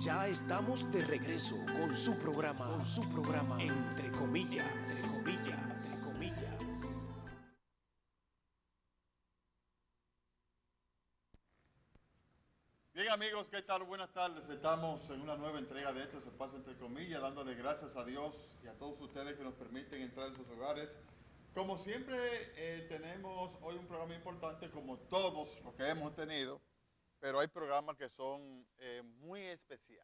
Ya estamos de regreso con su programa, Entre Comillas, Entre Comillas, Entre Comillas. Bien amigos, ¿qué tal? Buenas tardes. Estamos en una nueva entrega de este espacio Entre Comillas, dándole gracias a Dios y a todos ustedes que nos permiten entrar en sus hogares. Como siempre, tenemos hoy un programa importante como todos los que hemos tenido, pero hay programas que son muy especiales.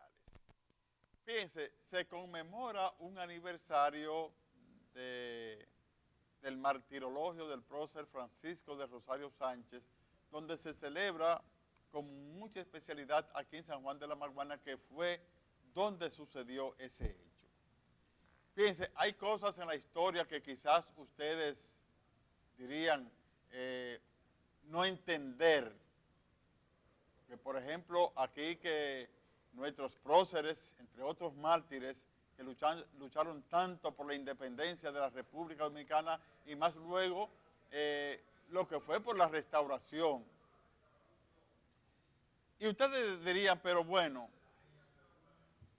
Fíjense, se conmemora un aniversario del martirologio del prócer Francisco de Rosario Sánchez, donde se celebra con mucha especialidad aquí en San Juan de la Maguana, que fue donde sucedió ese hecho. Fíjense, hay cosas en la historia que quizás ustedes dirían no entender. Que por ejemplo, aquí que nuestros próceres, entre otros mártires, que lucharon tanto por la independencia de la República Dominicana y más luego lo que fue por la restauración. Y ustedes dirían, pero bueno,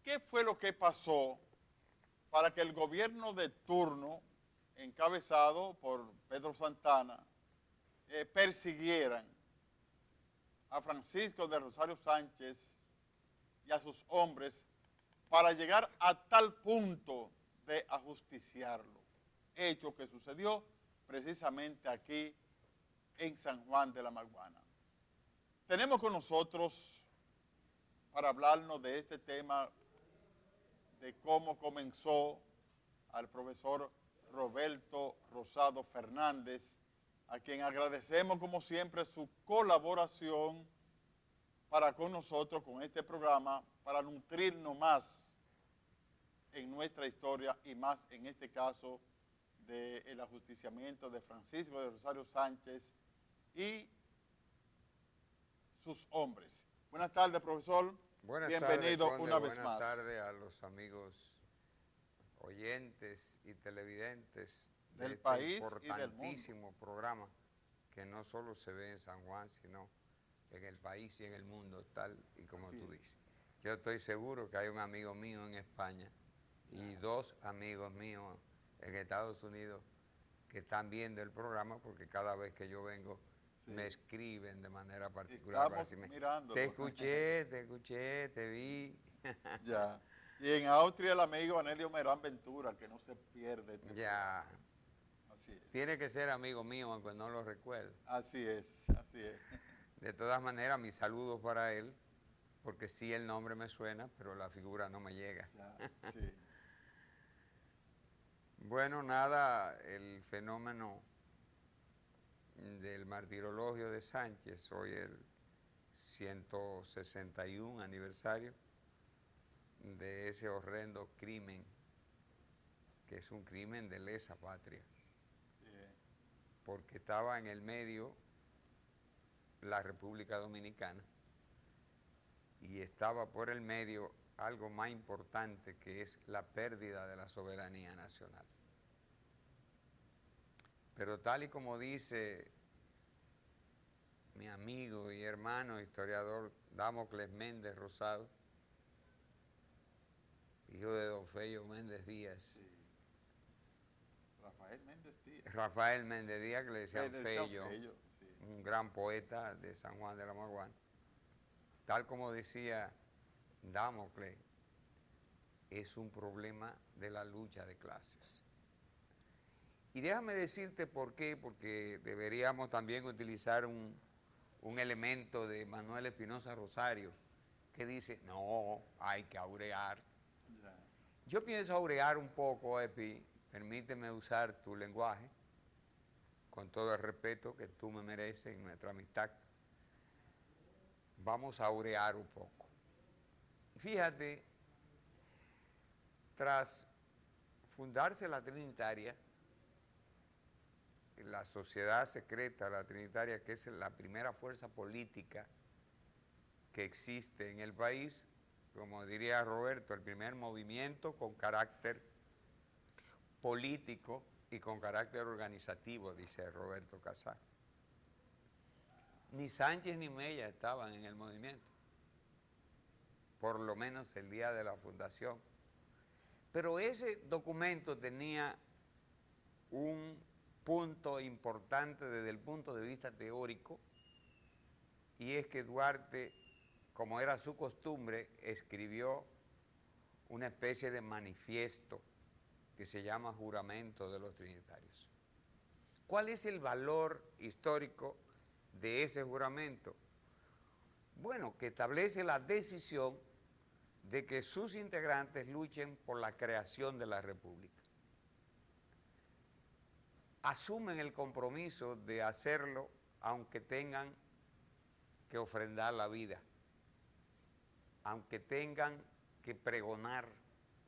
¿qué fue lo que pasó para que el gobierno de turno, encabezado por Pedro Santana, persiguieran a Francisco de Rosario Sánchez y a sus hombres para llegar a tal punto de ajusticiarlo? Hecho que sucedió precisamente aquí en San Juan de la Maguana. Tenemos con nosotros, para hablarnos de este tema, de cómo comenzó, al profesor Roberto Rosado Fernández, a quien agradecemos como siempre su colaboración para con nosotros, con este programa, para nutrirnos más en nuestra historia y más en este caso del ajusticiamiento de Francisco de Rosario Sánchez y sus hombres. Buenas tardes, profesor. Bienvenido tardes, una vez más. Buenas tardes a los amigos oyentes y televidentes del este país y del mundo. Importantísimo programa que no solo se ve en San Juan, sino en el país y en el mundo, tal y como Así tú es. dices. Yo estoy seguro que hay un amigo mío en España y dos amigos míos en Estados Unidos que están viendo el programa, porque cada vez que yo vengo me escriben de manera particular. Estamos mirándolo. Te escuché, te vi. Ya. Y en Austria el amigo Anelio Merán Ventura, que no se pierde este Ya. programa. Así es. Tiene que ser amigo mío, aunque no lo recuerde. Así es, así es. De todas maneras, mis saludos para él, porque sí el nombre me suena, pero la figura no me llega. Ya, sí. Bueno, nada, el fenómeno del martirologio de Sánchez, hoy el 161 aniversario de ese horrendo crimen, que es un crimen de lesa patria, porque estaba en el medio la República Dominicana y estaba por el medio algo más importante, que es la pérdida de la soberanía nacional. Pero tal y como dice mi amigo y hermano historiador Damocles Méndez Rosado, hijo de don Fello Méndez Díaz. Sí. Rafael Méndez Díaz. Rafael Méndez Díaz, que le decían Fello, sí. un gran poeta de San Juan de la Maguana. Tal como decía Damocles, es un problema de la lucha de clases. Y déjame decirte por qué, porque deberíamos también utilizar un elemento de Manuel Espinosa Rosario, que dice, no, hay que aurear. Ya. Yo pienso aurear un poco, Epi, permíteme usar tu lenguaje, con todo el respeto que tú me mereces en nuestra amistad. Vamos a aurear un poco. Fíjate, tras fundarse la Trinitaria, la sociedad secreta, la Trinitaria, que es la primera fuerza política que existe en el país, como diría Roberto, el primer movimiento con carácter político y con carácter organizativo, dice Roberto Casar. Ni Sánchez ni Mella estaban en el movimiento. por lo menos el día de la fundación. Pero ese documento tenía un punto importante desde el punto de vista teórico, y es que Duarte, como era su costumbre, escribió una especie de manifiesto que se llama Juramento de los Trinitarios. ¿Cuál es el valor histórico de ese juramento? Bueno, que establece la decisión de que sus integrantes luchen por la creación de la República. Asumen el compromiso de hacerlo aunque tengan que ofrendar la vida, aunque tengan que pregonar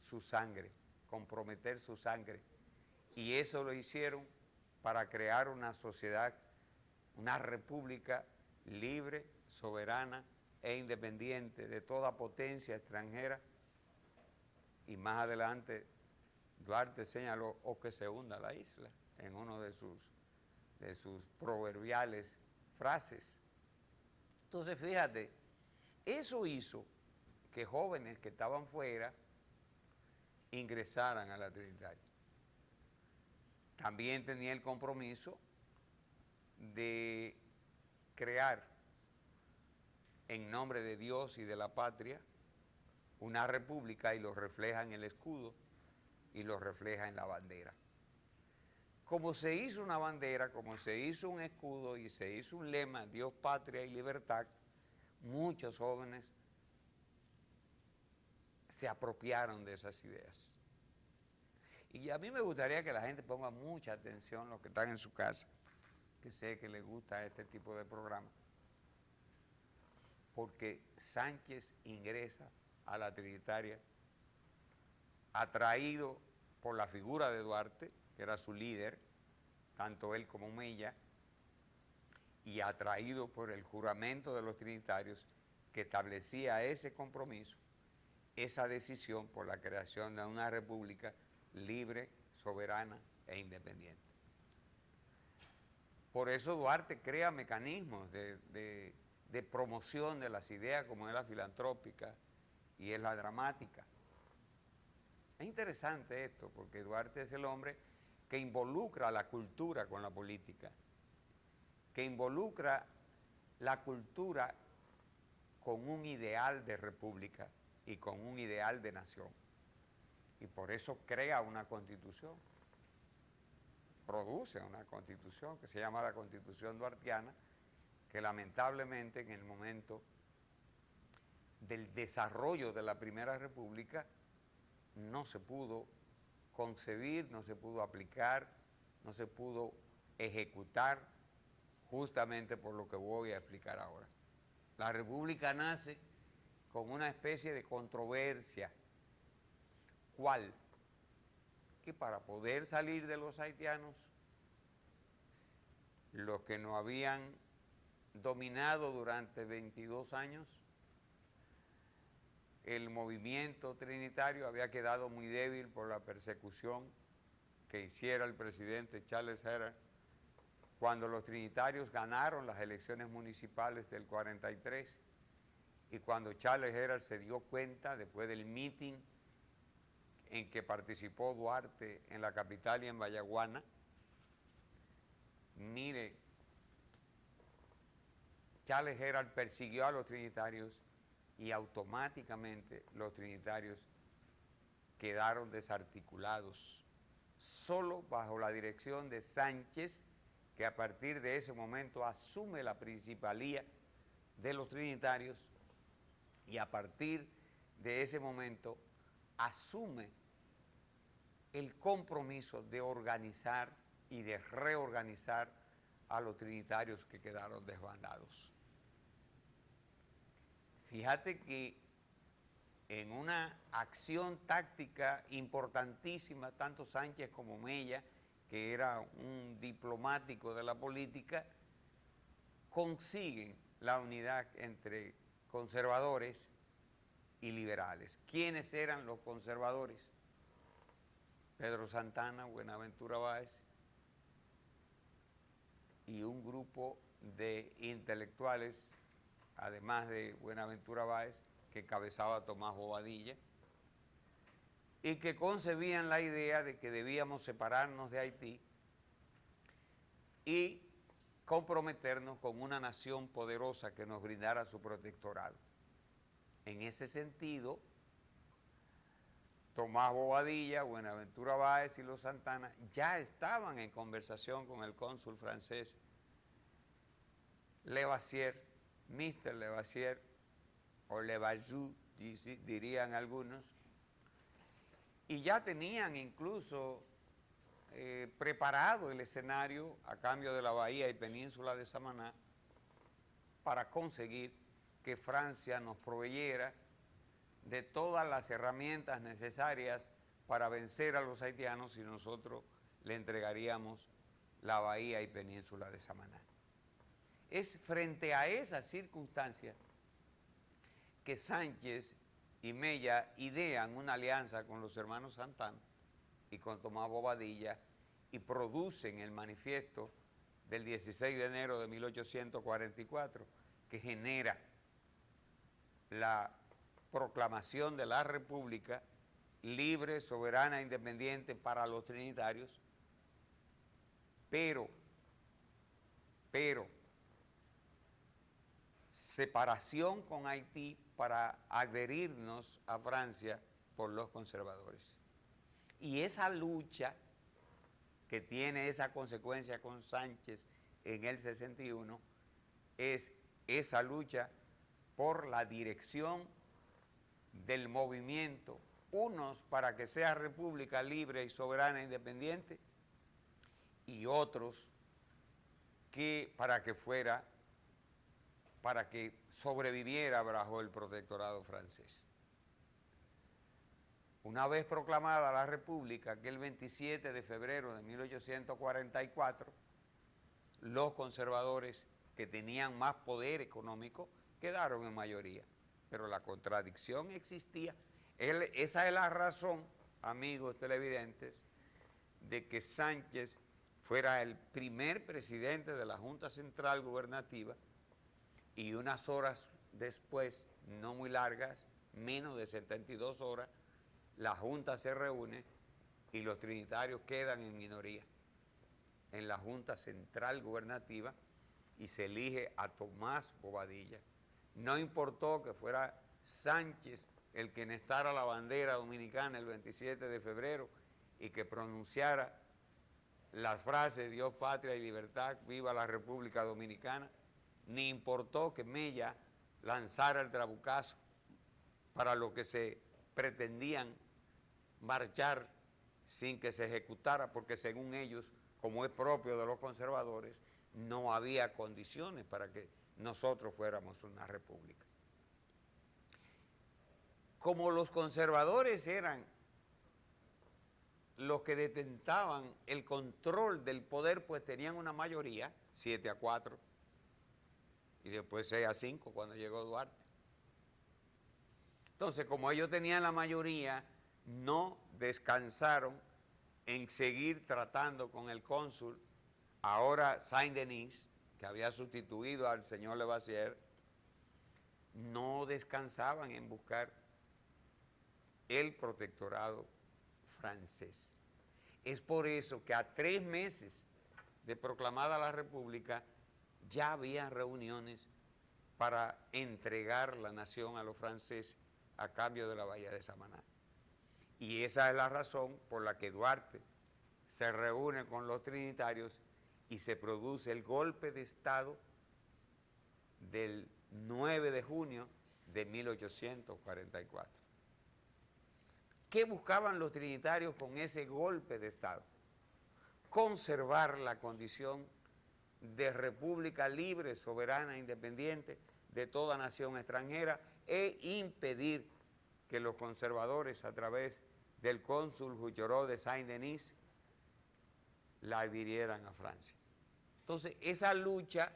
su sangre, comprometer su sangre. Y eso lo hicieron para crear una sociedad, una república libre, soberana e independiente de toda potencia extranjera. Y más adelante Duarte señaló o que se hunda la isla en uno de sus proverbiales frases. Entonces fíjate, eso hizo que jóvenes que estaban fuera ingresaran a la Trinitaria. También tenía el compromiso de crear en nombre de Dios y de la patria una república, y lo refleja en el escudo y lo refleja en la bandera. Como se hizo una bandera, como se hizo un escudo y se hizo un lema, Dios, patria y libertad, muchos jóvenes se apropiaron de esas ideas. Y a mí me gustaría que la gente ponga mucha atención, los que están en su casa, que sé que les gusta este tipo de programa, porque Sánchez ingresa a la Trinitaria atraído por la figura de Duarte, que era su líder, tanto él como Mella, y atraído por el juramento de los trinitarios que establecía ese compromiso, esa decisión por la creación de una república libre, soberana e independiente. Por eso Duarte crea mecanismos de promoción de las ideas, como es la filantrópica y es la dramática. Es interesante esto, porque Duarte es el hombre que involucra la cultura con la política, que involucra la cultura con un ideal de república y con un ideal de nación. Y por eso crea una constitución, produce una constitución que se llama la Constitución Duartiana, que lamentablemente en el momento del desarrollo de la Primera República no se pudo concebir, no se pudo aplicar, no se pudo ejecutar, justamente por lo que voy a explicar ahora. La República nace con una especie de controversia. ¿Cuál? Que para poder salir de los haitianos, los que nos habían dominado durante 22 años, el movimiento trinitario había quedado muy débil por la persecución que hiciera el presidente Charles Herrera cuando los trinitarios ganaron las elecciones municipales del 43, y cuando Charles Herrera se dio cuenta, después del meeting en que participó Duarte en la capital y en Vallaguana, mire, Charles Herrera persiguió a los trinitarios y automáticamente los trinitarios quedaron desarticulados, solo bajo la dirección de Sánchez, que a partir de ese momento asume la principalía de los trinitarios y a partir de ese momento asume el compromiso de organizar y de reorganizar a los trinitarios que quedaron desbandados. Fíjate que en una acción táctica importantísima, tanto Sánchez como Mella, que era un diplomático de la política, consiguen la unidad entre conservadores y liberales. ¿Quiénes eran los conservadores? Pedro Santana, Buenaventura Báez y un grupo de intelectuales, además de Buenaventura Báez, que encabezaba Tomás Bobadilla, y que concebían la idea de que debíamos separarnos de Haití y comprometernos con una nación poderosa que nos brindara su protectorado. En ese sentido, Tomás Bobadilla, Buenaventura Báez y los Santana ya estaban en conversación con el cónsul francés Levasseur, Mr. Levasseur, o Levasseur, dirían algunos, y ya tenían incluso preparado el escenario a cambio de la bahía y península de Samaná para conseguir que Francia nos proveyera de todas las herramientas necesarias para vencer a los haitianos y nosotros le entregaríamos la bahía y península de Samaná. Es frente a esa circunstancia que Sánchez y Mella idean una alianza con los hermanos Santana y con Tomás Bobadilla y producen el manifiesto del 16 de enero de 1844 que genera la proclamación de la República libre, soberana e independiente para los trinitarios, pero separación con Haití para adherirnos a Francia por los conservadores. Y esa lucha que tiene esa consecuencia con Sánchez en el 61 es esa lucha por la dirección del movimiento, unos para que sea república libre y soberana e independiente, y otros que para que sobreviviera bajo el protectorado francés. Una vez proclamada la República, aquel 27 de febrero de 1844, los conservadores que tenían más poder económico quedaron en mayoría, pero la contradicción existía. Esa es la razón, amigos televidentes, de que Sánchez fuera el primer presidente de la Junta Central Gubernativa y unas horas después, no muy largas, menos de 72 horas, la Junta se reúne y los trinitarios quedan en minoría en la Junta Central Gubernativa y se elige a Tomás Bobadilla. No importó que fuera Sánchez el que enestara la bandera dominicana el 27 de febrero y que pronunciara las frases Dios, patria y libertad, viva la República Dominicana, ni importó que Mella lanzara el trabucazo para lo que se pretendían marchar sin que se ejecutara, porque según ellos, como es propio de los conservadores, no había condiciones para que nosotros fuéramos una república. Como los conservadores eran los que detentaban el control del poder, pues tenían una mayoría, 7-4, y después 6-5 cuando llegó Duarte. Entonces, como ellos tenían la mayoría, no descansaron en seguir tratando con el cónsul, ahora Saint-Denis, que había sustituido al señor Levasseur, no descansaban en buscar el protectorado francés. Es por eso que a 3 meses de proclamada la República ya había reuniones para entregar la nación a los franceses a cambio de la bahía de Samaná. Y esa es la razón por la que Duarte se reúne con los trinitarios y se produce el golpe de Estado del 9 de junio de 1844. ¿Qué buscaban los trinitarios con ese golpe de Estado? Conservar la condición de república libre, soberana, independiente de toda nación extranjera e impedir que los conservadores, a través del cónsul Huchorot de Saint-Denis, la adhirieran a Francia. Entonces, esa lucha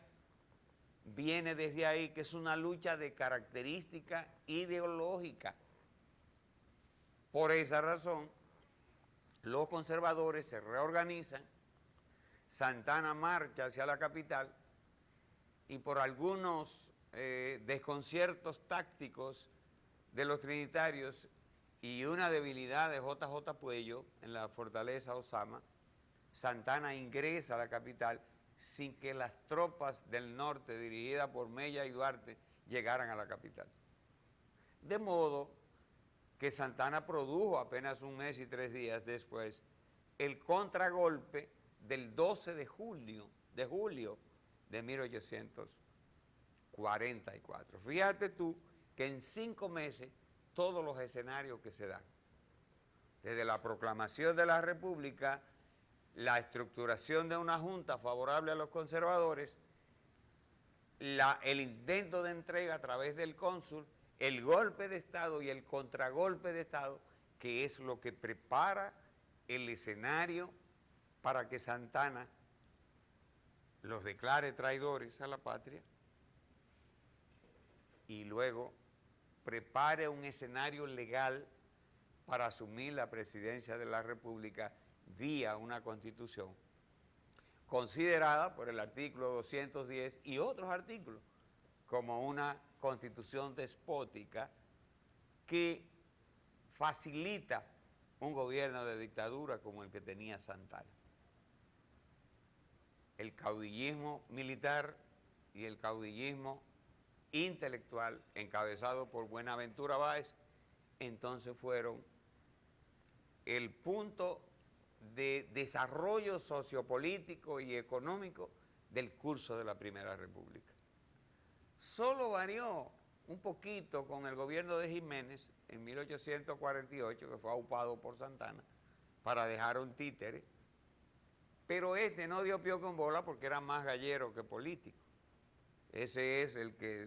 viene desde ahí, que es una lucha de característica ideológica. Por esa razón, los conservadores se reorganizan, Santana marcha hacia la capital y por algunos desconciertos tácticos de los trinitarios y una debilidad de JJ Puello en la fortaleza Osama, Santana ingresa a la capital sin que las tropas del norte dirigidas por Mella y Duarte llegaran a la capital. De modo que Santana produjo apenas un mes y 3 días después el contragolpe del 12 de julio de 1844. Fíjate tú que en 5 meses todos los escenarios que se dan, desde la proclamación de la República, la estructuración de una junta favorable a los conservadores, el intento de entrega a través del cónsul, el golpe de Estado y el contragolpe de Estado, que es lo que prepara el escenario para que Santana los declare traidores a la patria y luego prepare un escenario legal para asumir la presidencia de la República vía una constitución considerada por el artículo 210 y otros artículos como una constitución despótica que facilita un gobierno de dictadura como el que tenía Santana. El caudillismo militar y el caudillismo intelectual encabezado por Buenaventura Báez entonces fueron el punto de desarrollo sociopolítico y económico del curso de la Primera República. Solo varió un poquito con el gobierno de Jiménez en 1848, que fue aupado por Santana, para dejar un títere, pero este no dio pie con bola porque era más gallero que político. Ese es el que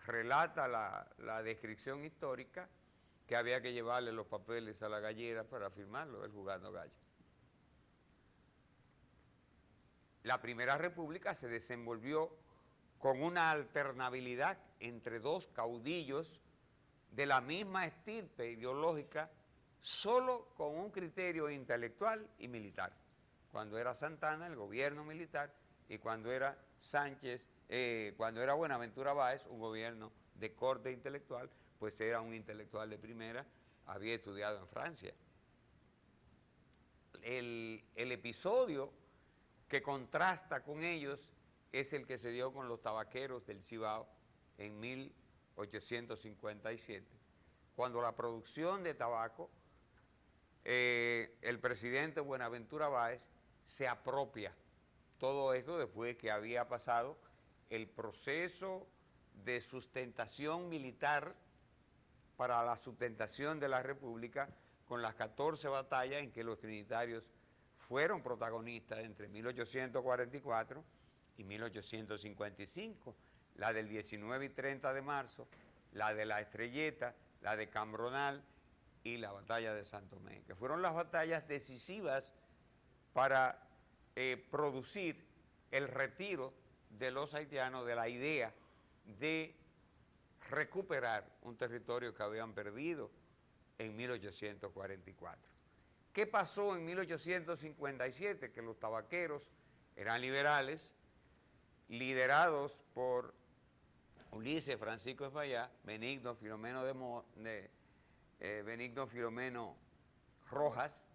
relata la descripción histórica que había que llevarle los papeles a la gallera para firmarlo, él jugando gallo. La Primera República se desenvolvió con una alternabilidad entre dos caudillos de la misma estirpe ideológica, solo con un criterio intelectual y militar. Cuando era Santana, el gobierno militar, y cuando era cuando era Buenaventura Báez, un gobierno de corte intelectual, pues era un intelectual de primera, había estudiado en Francia. El episodio que contrasta con ellos es el que se dio con los tabaqueros del Cibao en 1857, cuando la producción de tabaco, el presidente Buenaventura Báez se apropia todo esto después que había pasado el proceso de sustentación militar para la sustentación de la República con las 14 batallas en que los trinitarios fueron protagonistas entre 1844 y 1855, la del 19 y 30 de marzo, la de la Estrelleta, la de Cambronal y la batalla de Santo Tomé, que fueron las batallas decisivas para producir el retiro de los haitianos de la idea de recuperar un territorio que habían perdido en 1844. ¿Qué pasó en 1857? Que los tabaqueros eran liberales, liderados por Ulises Francisco Espaillá, Benigno Filomeno Rojas,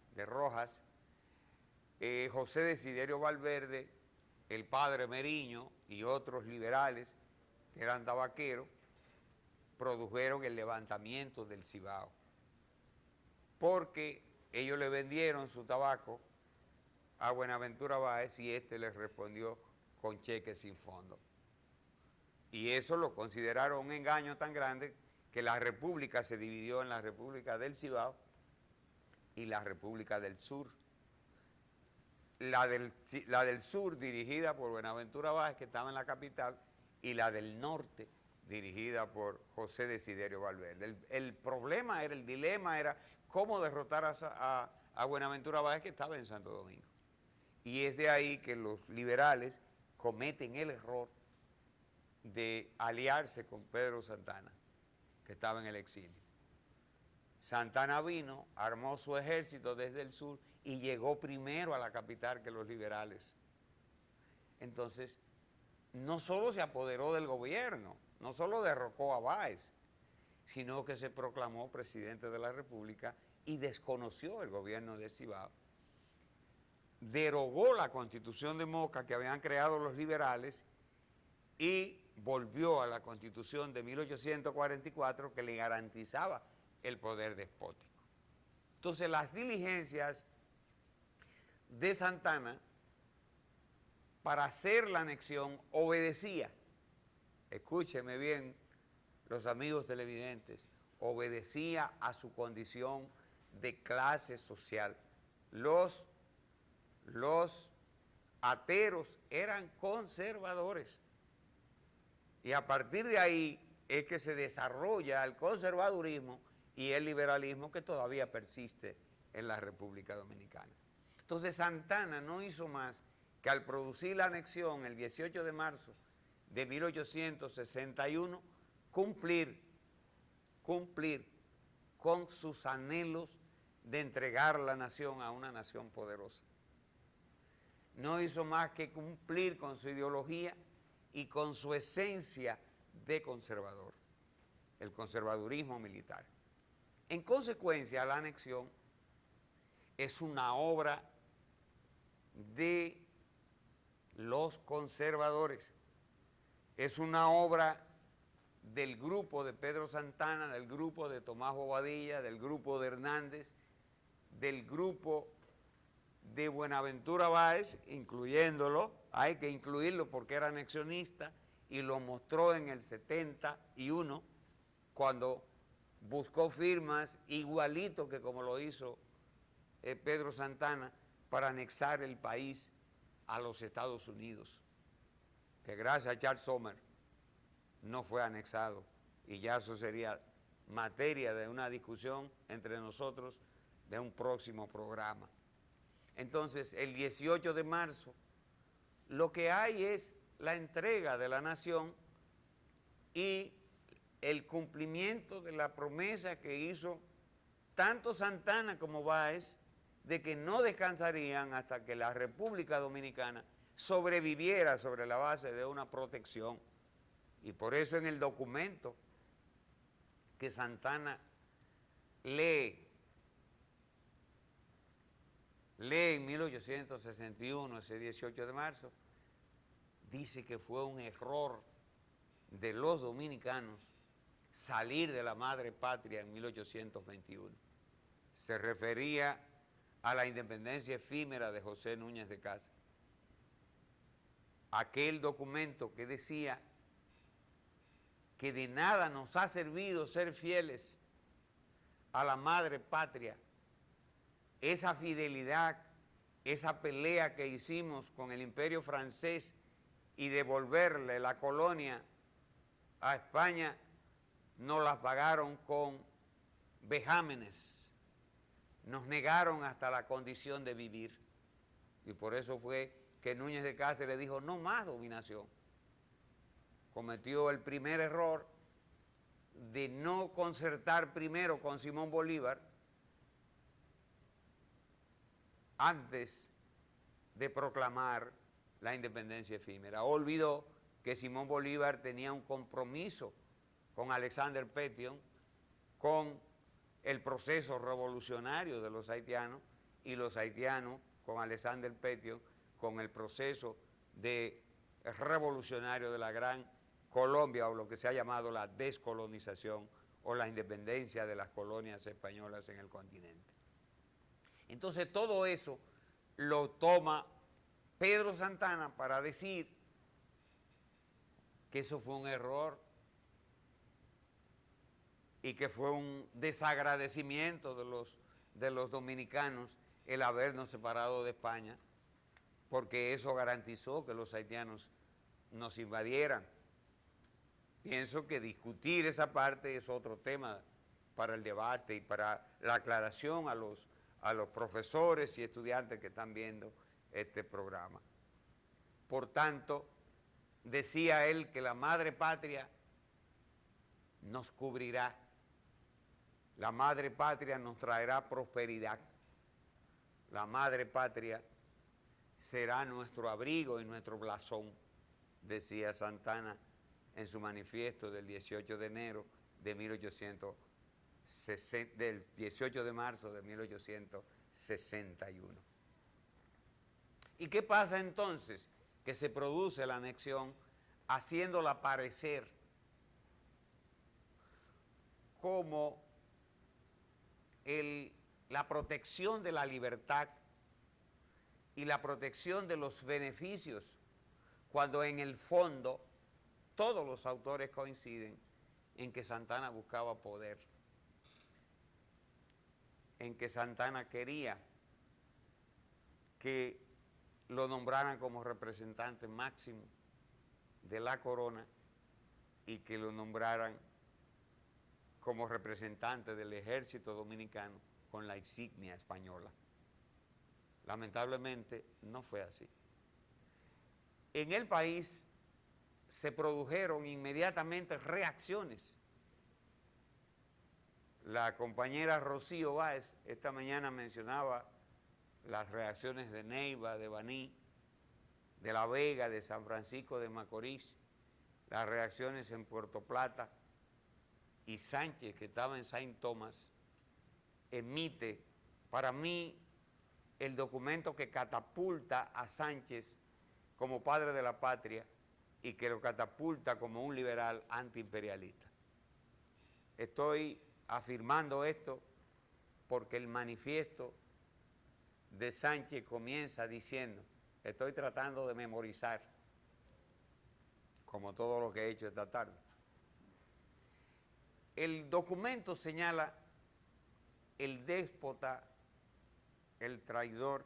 José Desiderio Valverde, el padre Meriño y otros liberales que eran tabaqueros, produjeron el levantamiento del Cibao, porque ellos le vendieron su tabaco a Buenaventura Báez y este les respondió con cheques sin fondo. Y eso lo consideraron un engaño tan grande que la República se dividió en la República del Cibao y la República del Sur. La del Sur dirigida por Buenaventura Báez, que estaba en la capital, y la del Norte dirigida por José Desiderio Valverde. El dilema era cómo derrotar a Buenaventura Báez, que estaba en Santo Domingo. Y es de ahí que los liberales cometen el error de aliarse con Pedro Santana, que estaba en el exilio. Santana vino, armó su ejército desde el sur y llegó primero a la capital que los liberales. Entonces, no solo se apoderó del gobierno, no solo derrocó a Báez, sino que se proclamó presidente de la República y desconoció el gobierno de Cibao. Derogó la Constitución de Moca que habían creado los liberales y volvió a la Constitución de 1844 que le garantizaba el poder despótico. Entonces las diligencias de Santana para hacer la anexión obedecía, escúcheme bien los amigos televidentes, obedecía a su condición de clase social. Los ateros eran conservadores y a partir de ahí es que se desarrolla el conservadurismo y el liberalismo que todavía persiste en la República Dominicana. Entonces Santana no hizo más que al producir la anexión el 18 de marzo de 1861 cumplir con sus anhelos de entregar la nación a una nación poderosa. No hizo más que cumplir con su ideología y con su esencia de conservador, el conservadurismo militar. En consecuencia, la anexión es una obra de los conservadores, es una obra del grupo de Pedro Santana, del grupo de Tomás Bobadilla, del grupo de Hernández, del grupo de Buenaventura Báez, incluyéndolo, hay que incluirlo porque era anexionista y lo mostró en el 71 cuando buscó firmas igualito que como lo hizo Pedro Santana para anexar el país a los Estados Unidos, que gracias a Charles Sumner no fue anexado y ya eso sería materia de una discusión entre nosotros de un próximo programa. Entonces, el 18 de marzo, lo que hay es la entrega de la nación y el cumplimiento de la promesa que hizo tanto Santana como Báez de que no descansarían hasta que la República Dominicana sobreviviera sobre la base de una protección. Y por eso en el documento que Santana lee en 1861, ese 18 de marzo, dice que fue un error de los dominicanos salir de la madre patria en 1821. Se refería a la independencia efímera de José Núñez de Cáceres. Aquel documento que decía que de nada nos ha servido ser fieles a la madre patria. Esa fidelidad, esa pelea que hicimos con el Imperio francés y devolverle la colonia a España, nos la pagaron con vejámenes, nos negaron hasta la condición de vivir. Y por eso fue que Núñez de Cáceres dijo, no más dominación. Cometió el primer error de no concertar primero con Simón Bolívar antes de proclamar la independencia efímera. Olvidó que Simón Bolívar tenía un compromiso con Alexander Pétion, con el proceso revolucionario de los haitianos y los haitianos con Alexander Pétion, con el proceso revolucionario de la Gran Colombia, o lo que se ha llamado la descolonización o la independencia de las colonias españolas en el continente. Entonces todo eso lo toma Pedro Santana para decir que eso fue un error y que fue un desagradecimiento de los dominicanos el habernos separado de España, porque eso garantizó que los haitianos nos invadieran. Pienso que discutir esa parte es otro tema para el debate y para la aclaración a los profesores y estudiantes que están viendo este programa. Por tanto, decía él que la madre patria nos cubrirá, la madre patria nos traerá prosperidad, la madre patria será nuestro abrigo y nuestro blasón, decía Santana en su manifiesto del 18 de enero de 1860, del 18 de marzo de 1861. ¿Y qué pasa entonces? Que se produce la anexión haciéndola parecer como la protección de la libertad y la protección de los beneficios, cuando en el fondo todos los autores coinciden en que Santana buscaba poder, en que Santana quería que lo nombraran como representante máximo de la corona y que lo nombraran como representante del ejército dominicano con la insignia española. Lamentablemente no fue así. En el país se produjeron inmediatamente reacciones. La compañera Rocío Báez esta mañana mencionaba las reacciones de Neiva, de Baní, de La Vega, de San Francisco de Macorís, las reacciones en Puerto Plata, y Sánchez, que estaba en Saint Thomas, emite para mí el documento que catapulta a Sánchez como padre de la patria y que lo catapulta como un liberal antiimperialista. Estoy afirmando esto porque el manifiesto de Sánchez comienza diciendo: estoy tratando de memorizar, como todo lo que he hecho esta tarde. El documento señala el déspota, el traidor,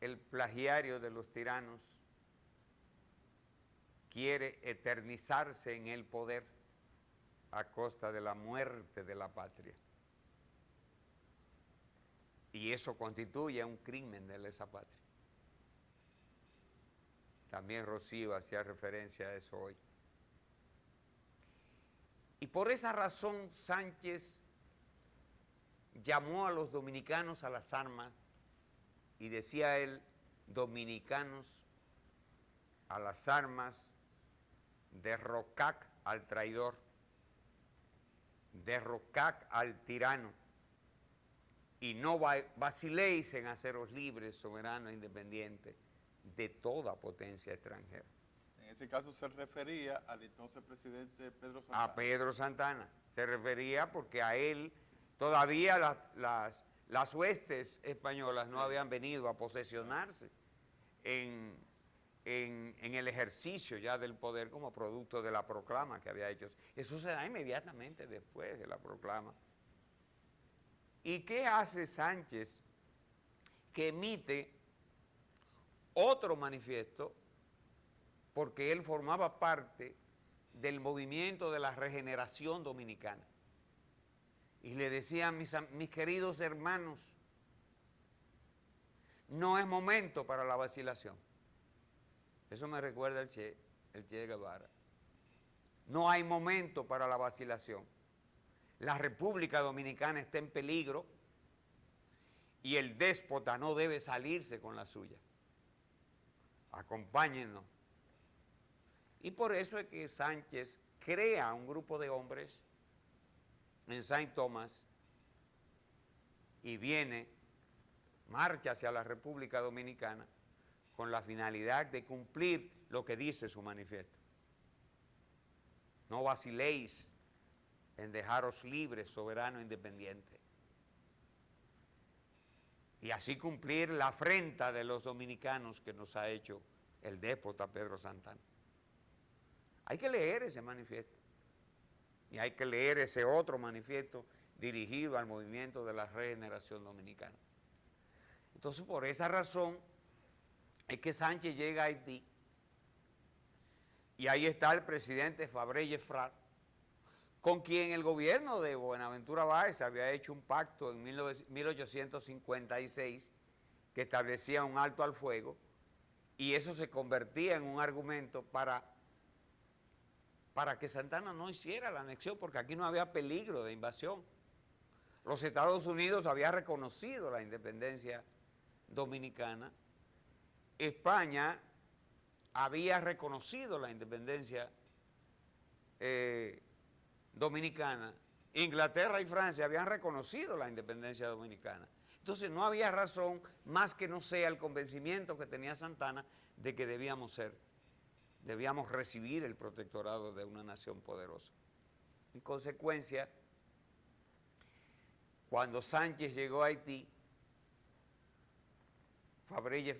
el plagiario de los tiranos, quiere eternizarse en el poder a costa de la muerte de la patria. Y eso constituye un crimen de lesa patria. También Rocío hacía referencia a eso hoy. Y por esa razón Sánchez llamó a los dominicanos a las armas y decía él: dominicanos a las armas, derrocad al traidor, derrocad al tirano y no vaciléis en haceros libres, soberanos e independientes de toda potencia extranjera. En ese caso se refería al entonces presidente Pedro Santana. A Pedro Santana se refería porque a él todavía las huestes españolas no habían venido a posesionarse en el ejercicio ya del poder como producto de la proclama que había hecho. Eso se da inmediatamente después de la proclama. ¿Y qué hace Sánchez? Que emite otro manifiesto, porque él formaba parte del movimiento de la regeneración dominicana. Y le decía: mis queridos hermanos, no es momento para la vacilación. Eso me recuerda el Che Guevara. No hay momento para la vacilación. La República Dominicana está en peligro y el déspota no debe salirse con la suya. Acompáñennos. Y por eso es que Sánchez crea un grupo de hombres en Saint Thomas y marcha hacia la República Dominicana con la finalidad de cumplir lo que dice su manifiesto. No vaciléis en dejaros libres, soberanos e independientes. Y así cumplir la afrenta de los dominicanos que nos ha hecho el déspota Pedro Santana. Hay que leer ese manifiesto y hay que leer ese otro manifiesto dirigido al movimiento de la regeneración dominicana. Entonces, por esa razón es que Sánchez llega a Haití y ahí está el presidente Fabre Gefrard, con quien el gobierno de Buenaventura Báez había hecho un pacto en 1856 que establecía un alto al fuego, y eso se convertía en un argumento para que Santana no hiciera la anexión, porque aquí no había peligro de invasión. Los Estados Unidos habían reconocido la independencia dominicana, España había reconocido la independencia dominicana, Inglaterra y Francia habían reconocido la independencia dominicana. Entonces no había razón más que no sea el convencimiento que tenía Santana de que debíamos recibir el protectorado de una nación poderosa. En consecuencia, cuando Sánchez llegó a Haití,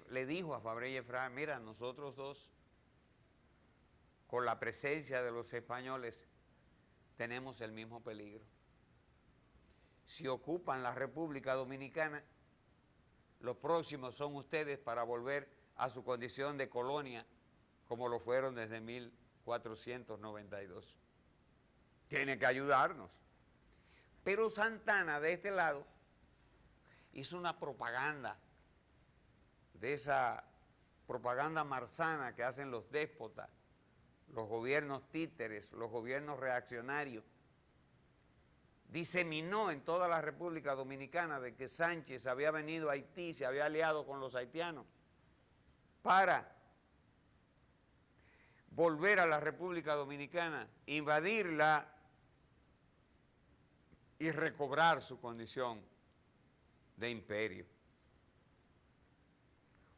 le dijo a Fabré-Gefran, mira, nosotros dos, con la presencia de los españoles, tenemos el mismo peligro. Si ocupan la República Dominicana, los próximos son ustedes para volver a su condición de colonia, como lo fueron desde 1492. Tiene que ayudarnos. Pero Santana, de este lado, hizo una propaganda, de esa propaganda marzana que hacen los déspotas, los gobiernos títeres, los gobiernos reaccionarios. Diseminó en toda la República Dominicana de que Sánchez había venido a Haití, se había aliado con los haitianos para volver a la República Dominicana, invadirla y recobrar su condición de imperio.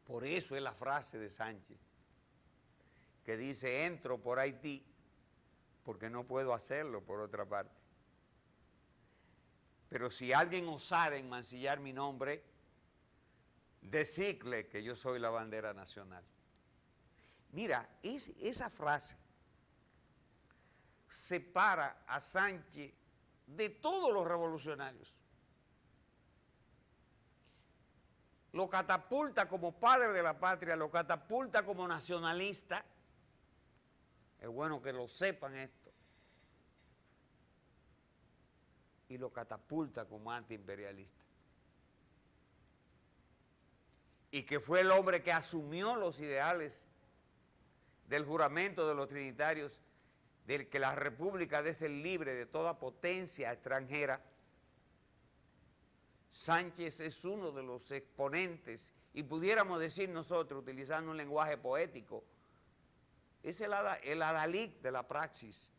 Por eso es la frase de Sánchez, que dice, entro por Haití porque no puedo hacerlo por otra parte. Pero si alguien osara enmancillar mi nombre, decidle que yo soy la bandera nacional. Mira, esa frase separa a Sánchez de todos los revolucionarios. Lo catapulta como padre de la patria, lo catapulta como nacionalista. Es bueno que lo sepan esto. Y lo catapulta como antiimperialista. Y que fue el hombre que asumió los ideales del juramento de los trinitarios, de que la república debe ser libre de toda potencia extranjera. Sánchez es uno de los exponentes, y pudiéramos decir nosotros, utilizando un lenguaje poético, es el adalid de la praxis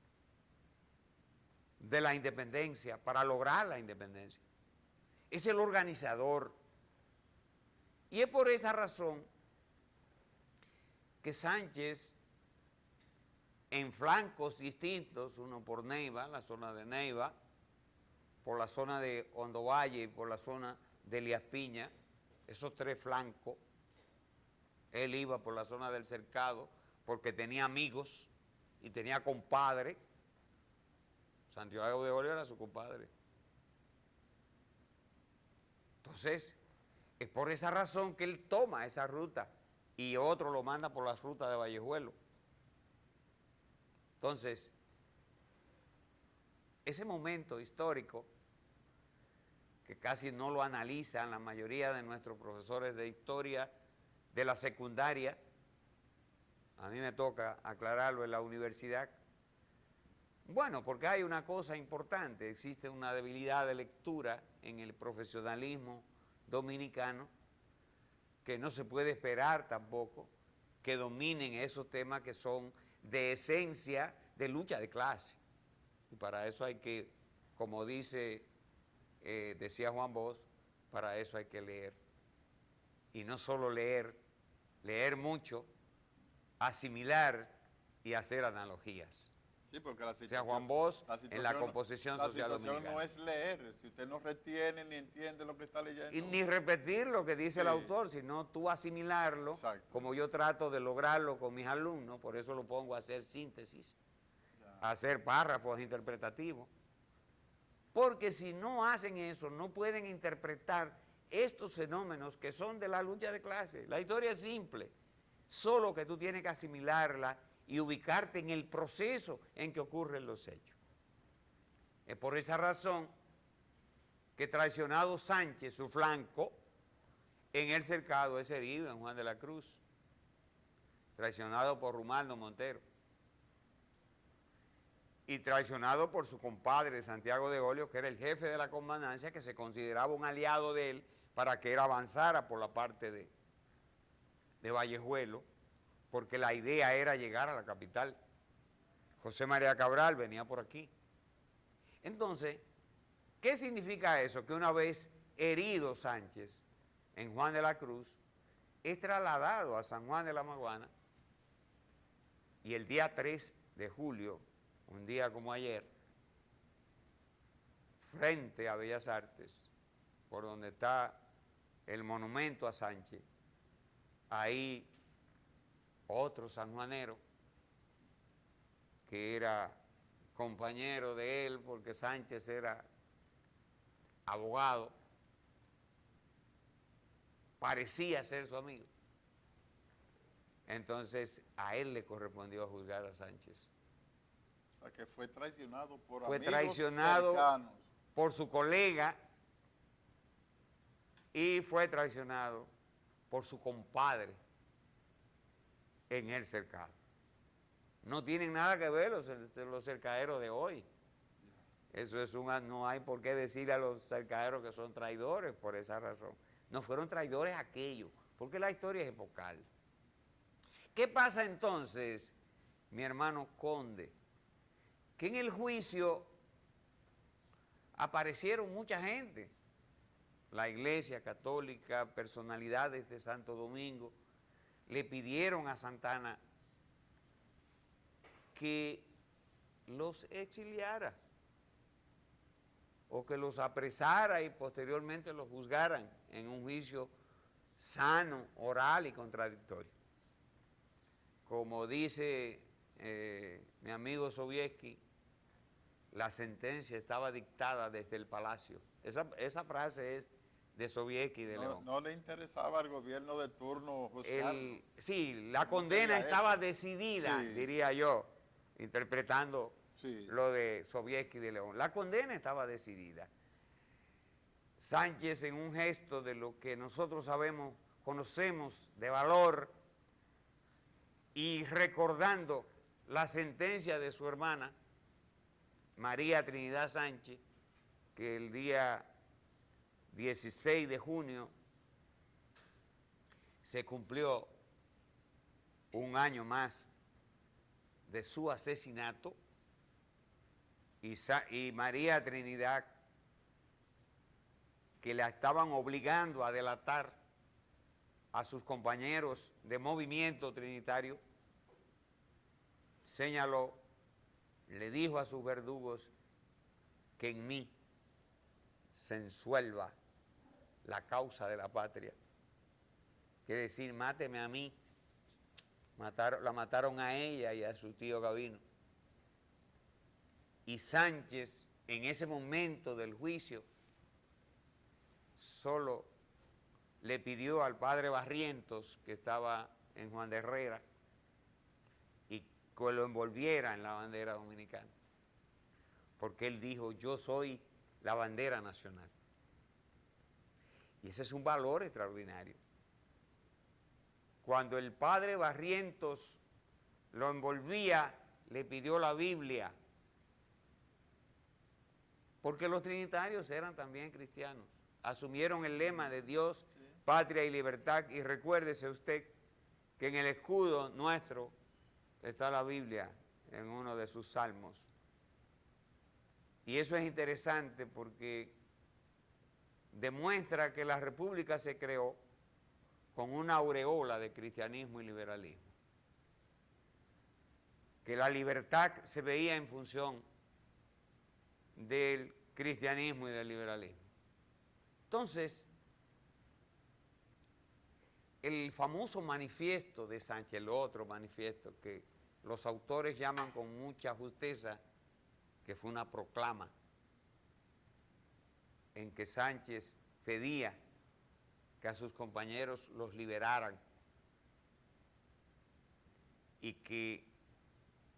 de la independencia, para lograr la independencia. Es el organizador. Y es por esa razón que Sánchez, en flancos distintos, uno por Neiva, la zona de Neiva, por la zona de Hondo Valle y por la zona de Elías Piña, esos tres flancos, él iba por la zona del Cercado porque tenía amigos y tenía compadre. Santiago de Olio era su compadre. Entonces, es por esa razón que él toma esa ruta y otro lo manda por la ruta de Vallejuelo. Entonces, ese momento histórico, que casi no lo analizan la mayoría de nuestros profesores de historia de la secundaria, a mí me toca aclararlo en la universidad. Bueno, porque hay una cosa importante, existe una debilidad de lectura en el profesionalismo dominicano que no se puede esperar tampoco que dominen esos temas que son de esencia de lucha de clase. Y para eso hay que, como decía Juan Bosch, para eso hay que leer. Y no solo leer, leer mucho, asimilar y hacer analogías. Sí, porque la situación, o sea, Juan Bosch en la composición social dominicana. La situación no es leer, si usted no retiene ni entiende lo que está leyendo. Y ni repetir lo que dice el autor, sino tú asimilarlo. Exacto. Como yo trato de lograrlo con mis alumnos, por eso lo pongo a hacer síntesis, a hacer párrafos interpretativos. Porque si no hacen eso, no pueden interpretar estos fenómenos que son de la lucha de clases. La historia es simple, solo que tú tienes que asimilarla y ubicarte en el proceso en que ocurren los hechos. Es por esa razón que traicionado Sánchez, su flanco, en el Cercado es herido en Juan de la Cruz, traicionado por Rumaldo Montero y traicionado por su compadre Santiago de Olio, que era el jefe de la comandancia, que se consideraba un aliado de él para que él avanzara por la parte de Vallejuelo, porque la idea era llegar a la capital. José María Cabral venía por aquí. Entonces, ¿qué significa eso? Que una vez herido Sánchez en Juan de la Cruz, es trasladado a San Juan de la Maguana y el día 3 de julio, un día como ayer, frente a Bellas Artes, por donde está el monumento a Sánchez, ahí otro sanjuanero que era compañero de él, porque Sánchez era abogado, parecía ser su amigo. Entonces a él le correspondió juzgar a Sánchez. O sea, que fue traicionado por Fue amigos traicionado cercanos. por su colega y fue traicionado por su compadre en el cercado. No tienen nada que ver los cercaderos de hoy. Eso es no hay por qué decir a los cercaderos que son traidores por esa razón. No fueron traidores aquellos, porque la historia es epocal. ¿Qué pasa entonces, mi hermano Conde? Que en el juicio aparecieron mucha gente, la Iglesia Católica, personalidades de Santo Domingo, le pidieron a Santana que los exiliara o que los apresara y posteriormente los juzgaran en un juicio sano, oral y contradictorio. Como dice mi amigo Sobieski, la sentencia estaba dictada desde el palacio. Esa frase es de Sobieski de León. No le interesaba al gobierno de turno juzgarlo. Sí, la condena estaba decidida, sí, diría yo, interpretando sí, lo de Sobieski de León. La condena estaba decidida. Sánchez, en un gesto de lo que nosotros sabemos, conocemos de valor, y recordando la sentencia de su hermana, María Trinidad Sánchez, que el día 16 de junio se cumplió un año más de su asesinato, y María Trinidad, que la estaban obligando a delatar a sus compañeros de movimiento trinitario, señaló, le dijo a sus verdugos que en mí se ensuelva la causa de la patria. Quiere decir, máteme a mí. La mataron a ella y a su tío Gavino. Y Sánchez, en ese momento del juicio, solo le pidió al padre Barrientos, que estaba en Juan de Herrera, y que lo envolviera en la bandera dominicana. Porque él dijo, yo soy la bandera nacional. Y ese es un valor extraordinario. Cuando el padre Barrientos lo envolvía, le pidió la Biblia, porque los trinitarios eran también cristianos. Asumieron el lema de Dios, patria y libertad, y recuérdese usted que en el escudo nuestro está la Biblia en uno de sus salmos. Y eso es interesante porque demuestra que la República se creó con una aureola de cristianismo y liberalismo. Que la libertad se veía en función del cristianismo y del liberalismo. Entonces, el famoso manifiesto de Sánchez, el otro manifiesto que los autores llaman con mucha justeza, que fue una proclama en que Sánchez pedía que a sus compañeros los liberaran y que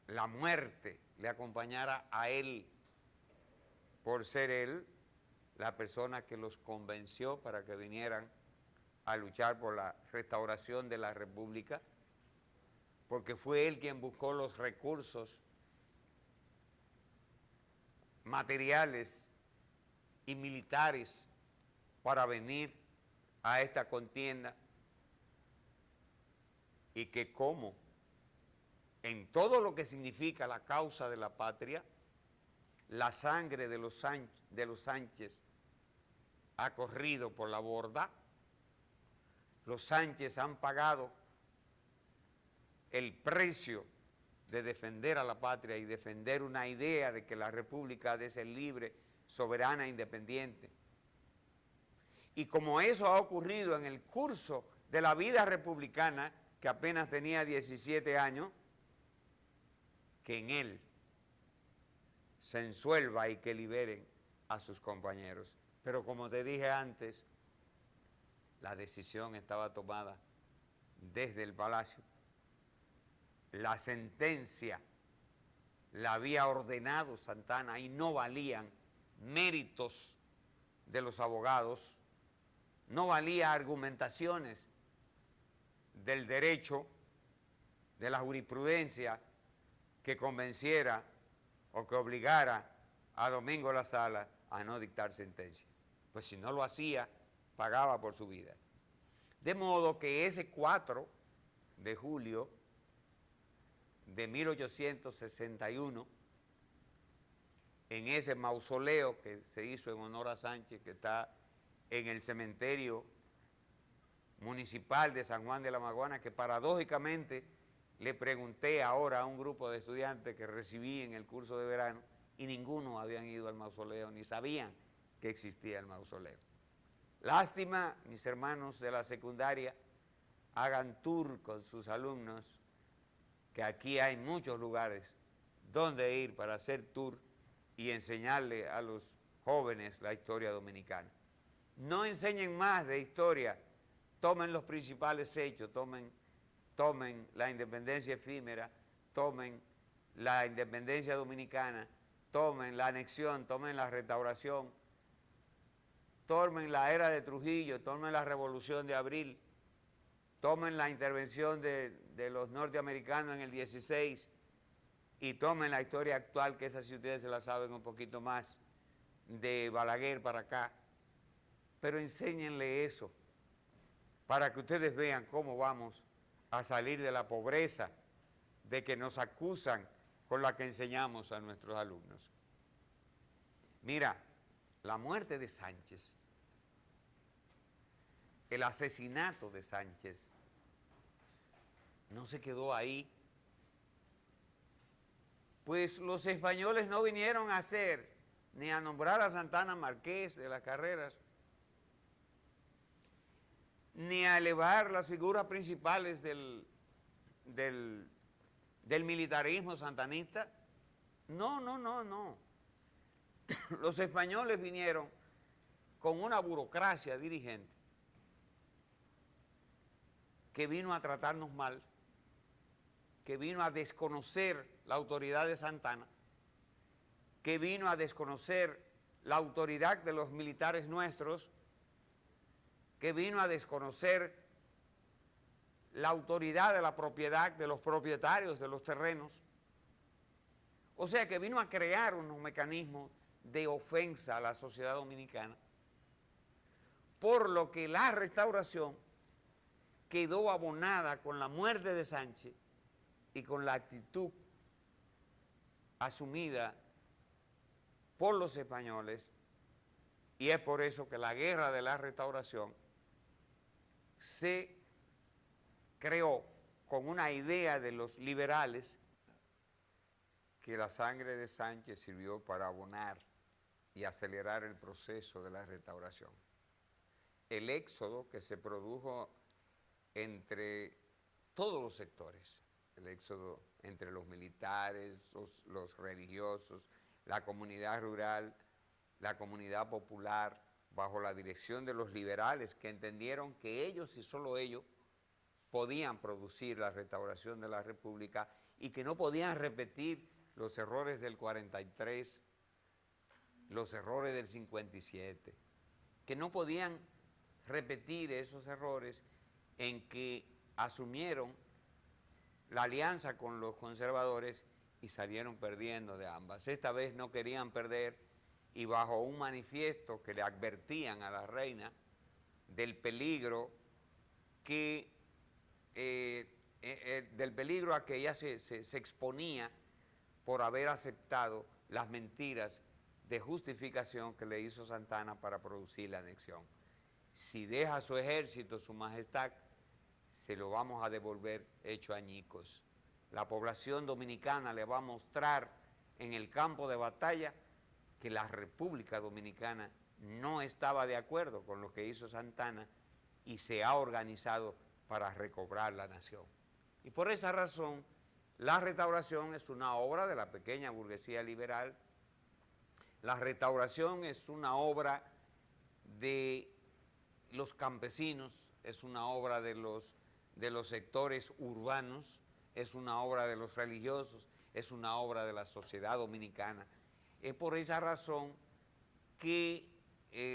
la muerte le acompañara a él por ser él la persona que los convenció para que vinieran a luchar por la restauración de la República, porque fue él quien buscó los recursos materiales y militares para venir a esta contienda, y que como en todo lo que significa la causa de la patria, la sangre de los Sánchez ha corrido por la borda. Los Sánchez han pagado el precio de defender a la patria y defender una idea de que la república ha de ser libre, soberana e independiente. Y como eso ha ocurrido en el curso de la vida republicana, que apenas tenía 17 años, que en él se ensuelva y que liberen a sus compañeros. Pero como te dije antes, la decisión estaba tomada desde el palacio. La sentencia la había ordenado Santana y no valían méritos de los abogados, no valía argumentaciones del derecho, de la jurisprudencia que convenciera o que obligara a Domingo La Sala a no dictar sentencia. Pues si no lo hacía, pagaba por su vida. De modo que ese 4 de julio de 1861, en ese mausoleo que se hizo en honor a Sánchez, que está en el cementerio municipal de San Juan de la Maguana, que paradójicamente le pregunté ahora a un grupo de estudiantes que recibí en el curso de verano y ninguno habían ido al mausoleo ni sabían que existía el mausoleo. Lástima, mis hermanos de la secundaria, hagan tour con sus alumnos, que aquí hay muchos lugares donde ir para hacer tour y enseñarle a los jóvenes la historia dominicana. No enseñen más de historia, tomen los principales hechos, tomen la independencia efímera, tomen la independencia dominicana, tomen la anexión, tomen la restauración, tomen la era de Trujillo, tomen la revolución de abril, tomen la intervención de los norteamericanos en el 16 y tomen la historia actual, que esa si ustedes se la saben un poquito más, de Balaguer para acá, pero enséñenle eso para que ustedes vean cómo vamos a salir de la pobreza de que nos acusan con la que enseñamos a nuestros alumnos. Mira, la muerte de Sánchez, el asesinato de Sánchez, no se quedó ahí, pues los españoles no vinieron a hacer ni a nombrar a Santana Marqués de las Carreras, ni a elevar las figuras principales del militarismo santanista. No. Los españoles vinieron con una burocracia dirigente que vino a tratarnos mal, que vino a desconocer la autoridad de Santana, que vino a desconocer la autoridad de los militares nuestros, que vino a desconocer la autoridad de la propiedad de los propietarios de los terrenos. O sea que vino a crear unos mecanismos de ofensa a la sociedad dominicana, por lo que la restauración quedó abonada con la muerte de Sánchez y con la actitud asumida por los españoles, y es por eso que la guerra de la restauración se creó con una idea de los liberales, que la sangre de Sánchez sirvió para abonar y acelerar el proceso de la restauración. El éxodo que se produjo entre todos los sectores, el éxodo entre los militares, los religiosos, la comunidad rural, la comunidad popular, bajo la dirección de los liberales, que entendieron que ellos y solo ellos podían producir la restauración de la República y que no podían repetir los errores del 43, los errores del 57, que no podían repetir esos errores en que asumieron la alianza con los conservadores y salieron perdiendo de ambas. Esta vez no querían perder, y bajo un manifiesto que le advertían a la reina del peligro del peligro a que ella se exponía por haber aceptado las mentiras de justificación que le hizo Santana para producir la anexión. Si deja su ejército, su majestad, se lo vamos a devolver hecho añicos. La población dominicana le va a mostrar en el campo de batalla que la República Dominicana no estaba de acuerdo con lo que hizo Santana y se ha organizado para recobrar la nación. Y por esa razón, la restauración es una obra de la pequeña burguesía liberal. La restauración es una obra de los campesinos, es una obra de los sectores urbanos, es una obra de los religiosos, es una obra de la sociedad dominicana. Es por esa razón que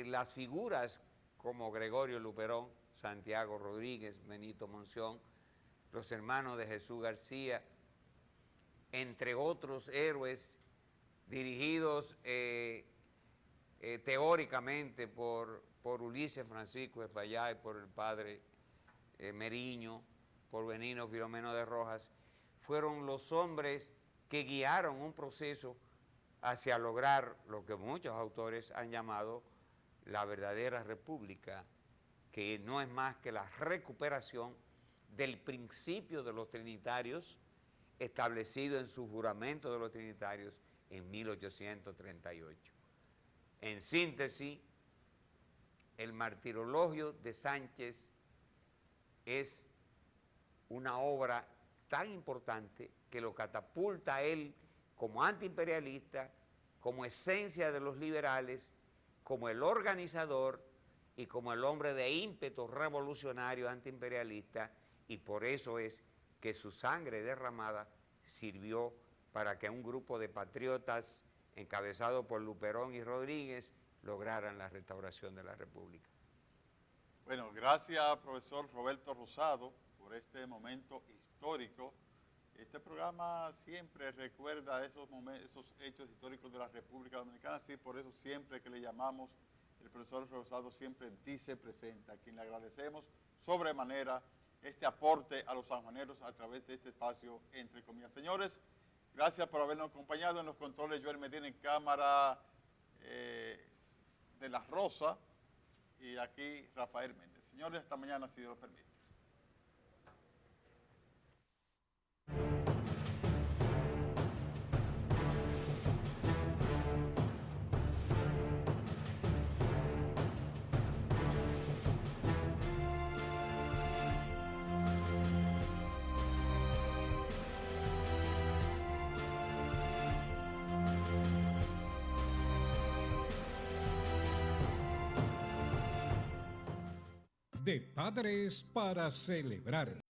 las figuras como Gregorio Luperón, Santiago Rodríguez, Benito Monción, los hermanos de Jesús García, entre otros héroes dirigidos teóricamente por Ulises Francisco Espaillá y por el padre Meriño, por Benigno Filomeno de Rojas, fueron los hombres que guiaron un proceso hacia lograr lo que muchos autores han llamado la verdadera república, que no es más que la recuperación del principio de los trinitarios establecido en su juramento de los trinitarios en 1838. En síntesis, el martirologio de Sánchez es una obra tan importante que lo catapulta a él como antiimperialista, como esencia de los liberales, como el organizador y como el hombre de ímpetu revolucionario antiimperialista, y por eso es que su sangre derramada sirvió para que un grupo de patriotas encabezado por Luperón y Rodríguez lograran la restauración de la República. Bueno, gracias, profesor Roberto Rosado, por este momento histórico. Este programa siempre recuerda esos hechos históricos de la República Dominicana, así por eso siempre que le llamamos, el profesor Rosado siempre dice presente, a quien le agradecemos sobremanera este aporte a los sanjuaneros a través de este espacio, entre comillas. Señores, gracias por habernos acompañado en los controles. Joel Medina en cámara de La Rosa y aquí Rafael Méndez. Señores, hasta mañana si Dios lo permite. De padres para celebrar.